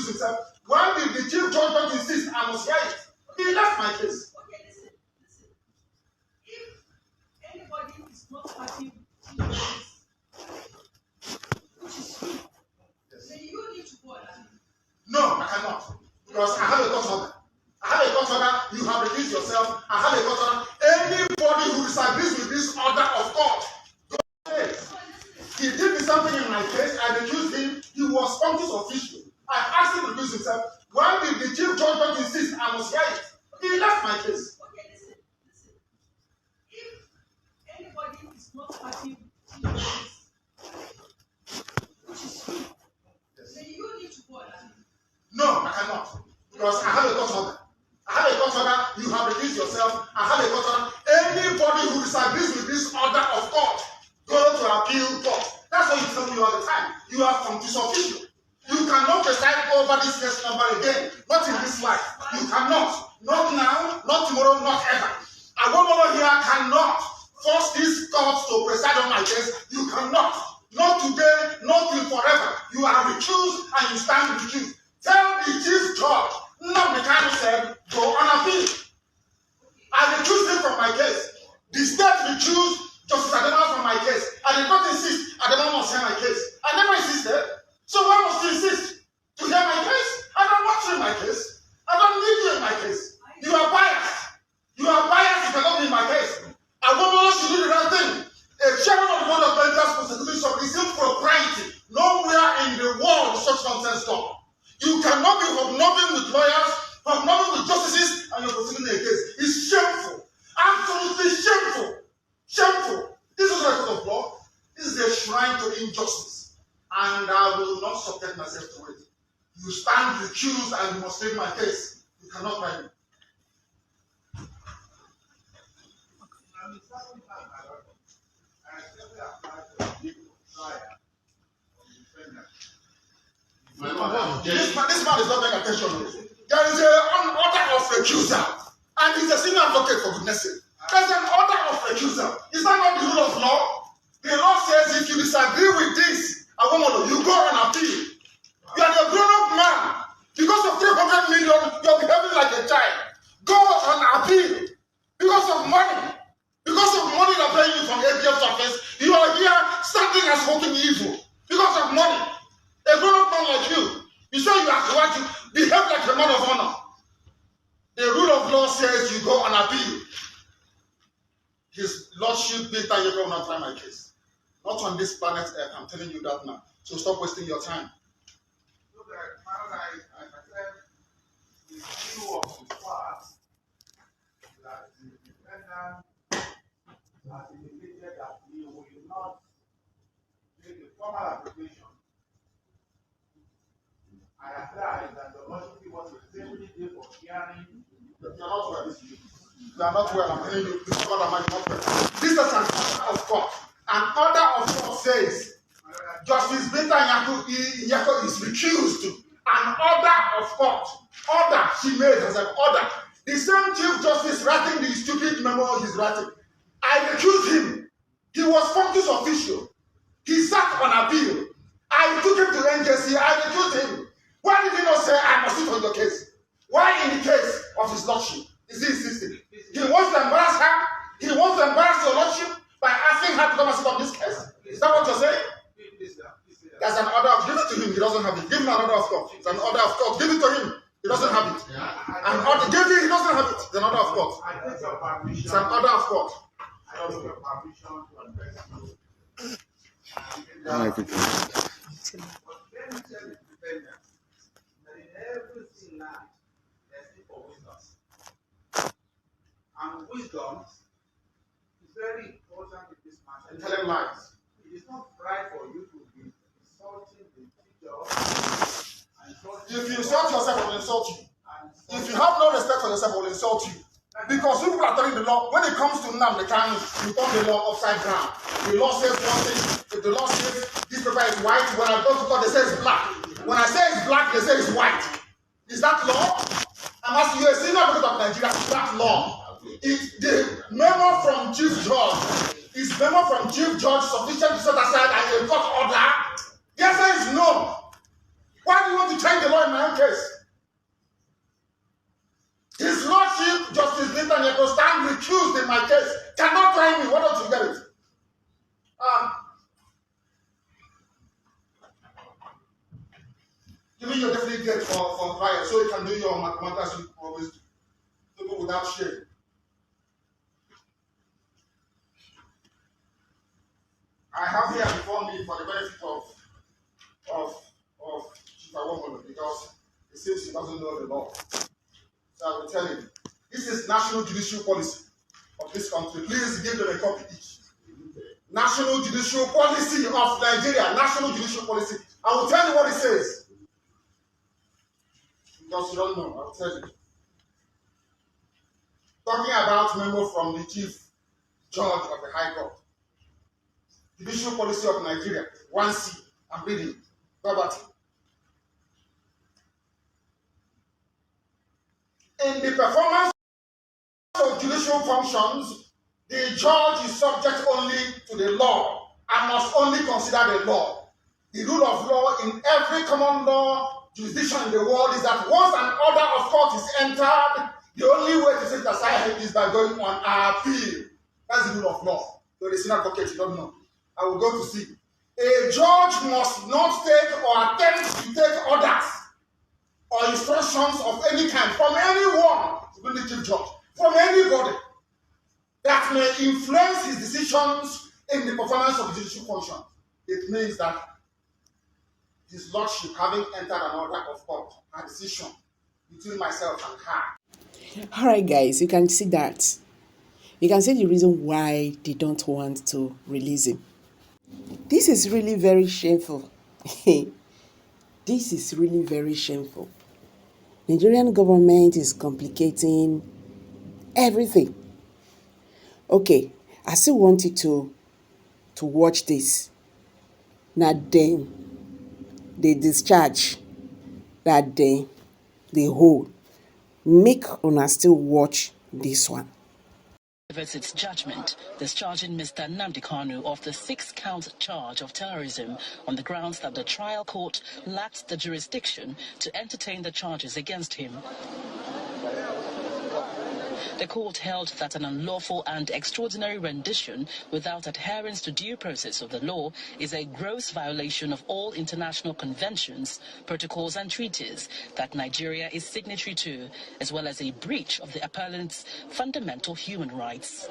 recuse himself. Why did the chief judge not insist I must hear it? He left my case. Okay, listen. If anybody is not happy with this, which is you, then you need to go and appeal. No, I cannot. Because I have a court order. I have a court order. You have recused yourself. I have a court order. Anybody who disagrees with this order of court, go ahead. He did me something in my case. I recused him. He was functus official. I asked him to recuse himself. Why did the chief judge not insist I must hear it? He left my case. Okay, listen. If anybody is not happy with this, which is you, then you need to go and appeal. No, I cannot. Because I have a court order. I have a court order. You have recused yourself. I have a court order. Anybody who disagrees with this order of court, go to appeal court. That's what you tell me all the time. You are functus official. You cannot preside over this case number again. Not in this life. You cannot. Not now, not tomorrow, not ever. A woman here cannot force this court to preside on my case. You cannot. Not today, not till forever. You are recused and you stand recused. Tell the chief judge, Nnamdi Kanu said, go on appeal. I recused him from my case. The state recused Justice Adema from my case. I did not insist Adema must hear my case. I never insisted. So why must you insist to hear my case? I don't want you in my case. I don't need you in my case. You are biased. You are biased. You cannot be in my case. A woman should do the right thing. A chairman of the board of Benja's prosecution is impropriety. Nowhere in the world is such nonsense done. You cannot be hobnobbing with lawyers, hobnobbing with justices, and you're prosecuting a case. It's shameful. Absolutely shameful. Shameful. This is a record of law. This is a shrine to injustice. And I will not subject myself to it. You stand recused and you must take my case. You cannot write me. This man is not paying attention. There is an order of recusal. And he's a senior advocate, for goodness sake. There's an order of recusal. Is that not the rule of law? The law says if you disagree with this, you go and appeal. You are a grown-up man. Because of 300 million, you're behaving like a child. Go and appeal. Because of money. Because of money they're paying you from APF surface, you are here standing as fucking evil. Because of money. A grown-up man like you. You say you have to want to behave like a man of honor. The rule of law says you go and appeal. His Lordship Peter, you will not try my case. Not on this planet Earth. I'm telling you that now. So stop wasting your time. Look at paradise, as I said, the view of the past that the defendant has indicated that he will not make a formal application. I apply that the Lordship was a safety day for hearing. You are not well. You are not well. I'm telling you, this God am I not well. This is an order of court. An order of court says Justice Binta Nyako is recused. An order of court. Order she made as an order. The same Chief Justice writing the stupid memo he's writing. I recused him. He was functus official. He sat on appeal. I took him to NJC. I recused him. Why did he not say I must sit on your case? Why in the case of his lordship is he insisting? He wants to embarrass her. He wants to embarrass your lordship by asking her to come and sit on this case. Is that what you're saying? There's an order of, give it to him, he doesn't have it. Give him an order of court. It's an order of court. Give it to him. He doesn't have it. An order, give it, he doesn't have it. It's an order of court. It's an order of court. I don't take your permission to address you. But let me tell the defendant that in everything life, there's need for wisdom. And wisdom is very important in this matter. And tell him lies. It is not right for you to be insulting the teacher. If you insult yourself, I will insult you. If you have no respect for yourself, I will insult you. Because people are telling the law, when it comes to Nnamdi Kanu, you turn the law upside down. The law says one thing, if the law says this paper is white, when I go to court, they say it's black. When I say it's black, they say it's white. Is that law? I'm asking you, a senior advocate of Nigeria, is that law? Is the memo from Chief Judge, is memo from Chief Judge sufficient to set aside a court order? The answer is no. Why do you want to change the law in my own case? His Lordship, Justice Linton Yeko, stand recused in my case. Cannot try me. Why don't you get it? Give me your definite get for trial so you can do your mathematics you always do. People without shame. I have here before me for the benefit of Chief Awomolo because it seems he doesn't know the law. So I will tell him. This is national judicial policy of this country. Please give them a copy each. National judicial policy of Nigeria. National judicial policy. I will tell you what it says. Because you don't know, I will tell you. Talking about memo from the Chief Judge of the High Court. Judicial policy of Nigeria. 1C. I'm reading. Robert. In the performance of judicial functions, the judge is subject only to the law and must only consider the law. The rule of law in every common law jurisdiction in the world is that once an order of court is entered, the only way to set it aside is by going on appeal. That's the rule of law. So the senior advocate, you don't know. I will go to see. A judge must not take or attempt to take orders or instructions of any kind from anyone, including the chief judge, from anybody that may influence his decisions in the performance of the judicial function. It means that his lordship, having entered an order of court, a decision between myself and her. All right, guys, you can see that. You can see the reason why they don't want to release him. This is really very shameful. This is really very shameful. Nigerian government is complicating everything. Okay, I still want you to watch this. Now then, they discharge. That then, they hold. Make una still watch this one. Its judgment discharging Mr. Nnamdi Kanu of the 6-count charge of terrorism on the grounds that the trial court lacked the jurisdiction to entertain the charges against him. The court held that an unlawful and extraordinary rendition without adherence to due process of the law is a gross violation of all international conventions, protocols and treaties that Nigeria is signatory to, as well as a breach of the appellant's fundamental human rights.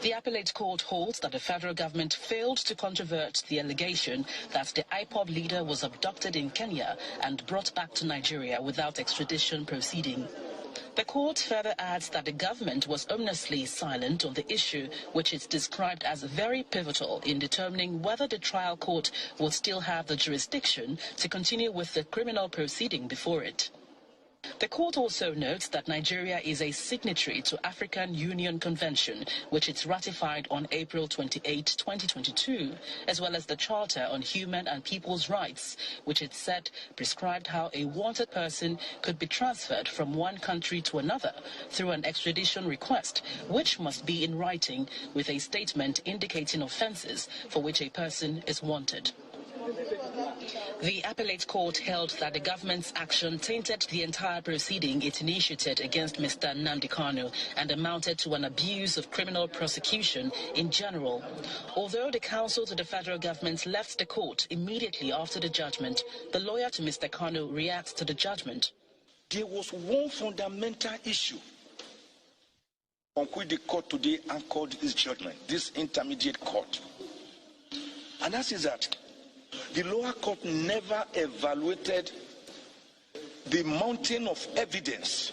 The Appellate Court holds that the federal government failed to controvert the allegation that the IPOB leader was abducted in Kenya and brought back to Nigeria without extradition proceeding. The court further adds that the government was ominously silent on the issue, which is described as very pivotal in determining whether the trial court will still have the jurisdiction to continue with the criminal proceeding before it. The court also notes that Nigeria is a signatory to African Union Convention, which it ratified on April 28, 2022, as well as the Charter on Human and People's Rights, which it said prescribed how a wanted person could be transferred from one country to another through an extradition request, which must be in writing with a statement indicating offences for which a person is wanted. The Appellate Court held that the government's action tainted the entire proceeding it initiated against Mr. Nnamdi Kanu and amounted to an abuse of criminal prosecution in general. Although the counsel to the federal government left the court immediately after the judgment, the lawyer to Mr. Kanu reacts to the judgment. There was one fundamental issue on which the court today anchored its judgment, this intermediate court. And that is that the lower court never evaluated the mountain of evidence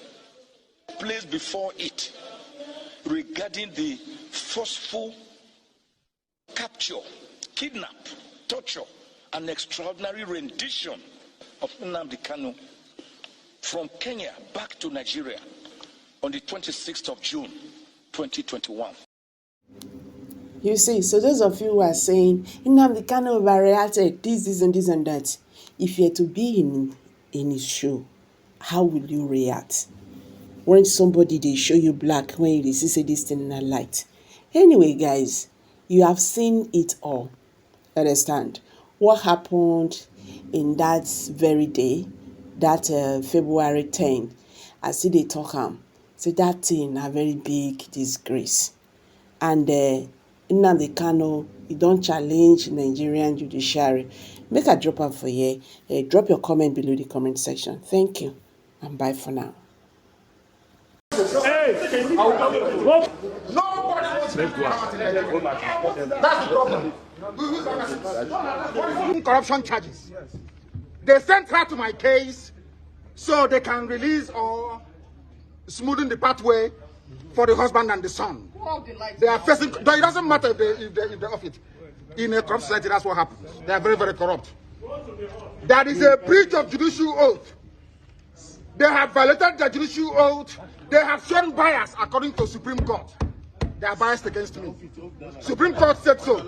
placed before it regarding the forceful capture, kidnap, torture, and extraordinary rendition of Nnamdi Kanu from Kenya back to Nigeria on the 26th of June, 2021. You see, so those of you who are saying, Nnamdi Kanu overreacted, this and that, if you're to be in his show, how will you react? When somebody, they show you black, when you see say this thing in a light. Anyway, guys, you have seen it all. Understand? what happened in that very day, that February 10, I see they talk say that thing a very big disgrace. And Nnamdi Kanu, you don't challenge Nigerian judiciary. Make a drop am for here. Drop your comment below the comment section. Thank you, and bye for now. Nobody wants to That's the problem. Corruption charges. They sent her to my case so they can release or smoothen the pathway for the husband and the son. They are facing. It doesn't matter if they off it. In a corrupt society, that's what happens. They are very, very corrupt. That is a breach of judicial oath. They have violated the judicial oath. They have shown bias according to Supreme Court. They are biased against me. Supreme Court said so.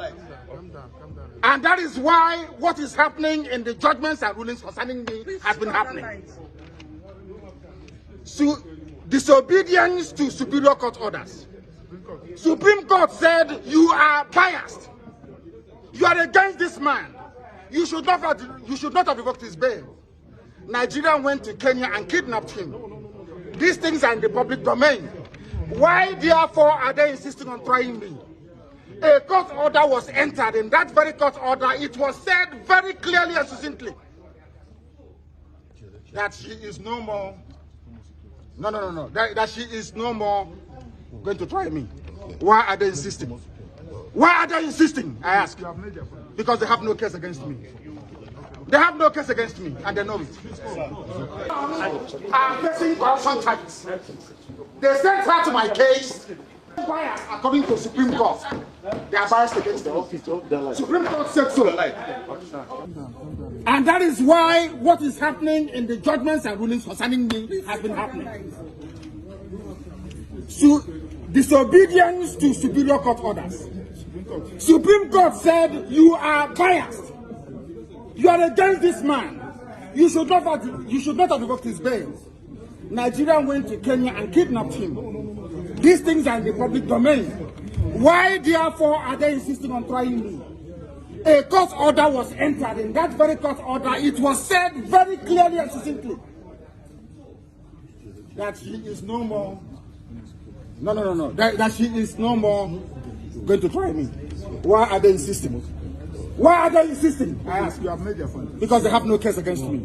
And that is why what is happening in the judgments and rulings concerning me has been happening. So, disobedience to superior court orders. Supreme Court said you are biased. You are against this man. You should not have revoked his bail. Nigeria went to Kenya and kidnapped him. These things are in the public domain. Why, therefore, are they insisting on trying me? A court order was entered. In that very court order, it was said very clearly and succinctly that she is no more. No. That she is no more going to try me. Why are they insisting? Why are they insisting? I ask. Because they have no case against me. They have no case against me, and they know it. I'm facing corruption charges. They sent her to my case. Bias according to Supreme Court. They are biased against the Supreme Court said so. And that is why what is happening in the judgments and rulings concerning me has been happening. So, disobedience to superior court orders. Supreme Court said you are biased. You are against this man. You should not have revoked his bail. Nigeria went to Kenya and kidnapped him. These things are in the public domain. Why, therefore, are they insisting on trying me? A court order was entered. In that very court order, it was said very clearly and succinctly that she is no more. No. That she is no more going to try me. Why are they insisting? Why are they insisting? I ask. You have made your point. Because they have no case against me.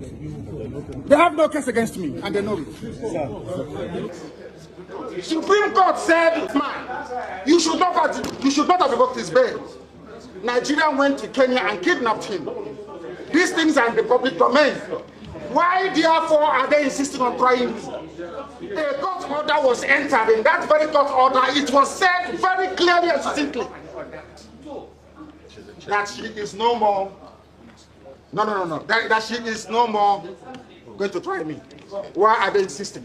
They have no case against me, and they know it. Supreme Court said, man, you should not have revoked his bail. Nigeria went to Kenya and kidnapped him. These things are in the public domain. Why, therefore, are they insisting on trying me? A court order was entered. In that very court order, it was said very clearly and succinctly that she is no more. No. That she is no more going to try me. Why are they insisting?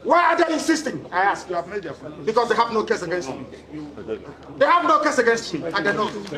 Why are they insisting? I ask. You have made your point. Because they have no case against me. They have no case against me, and they know it.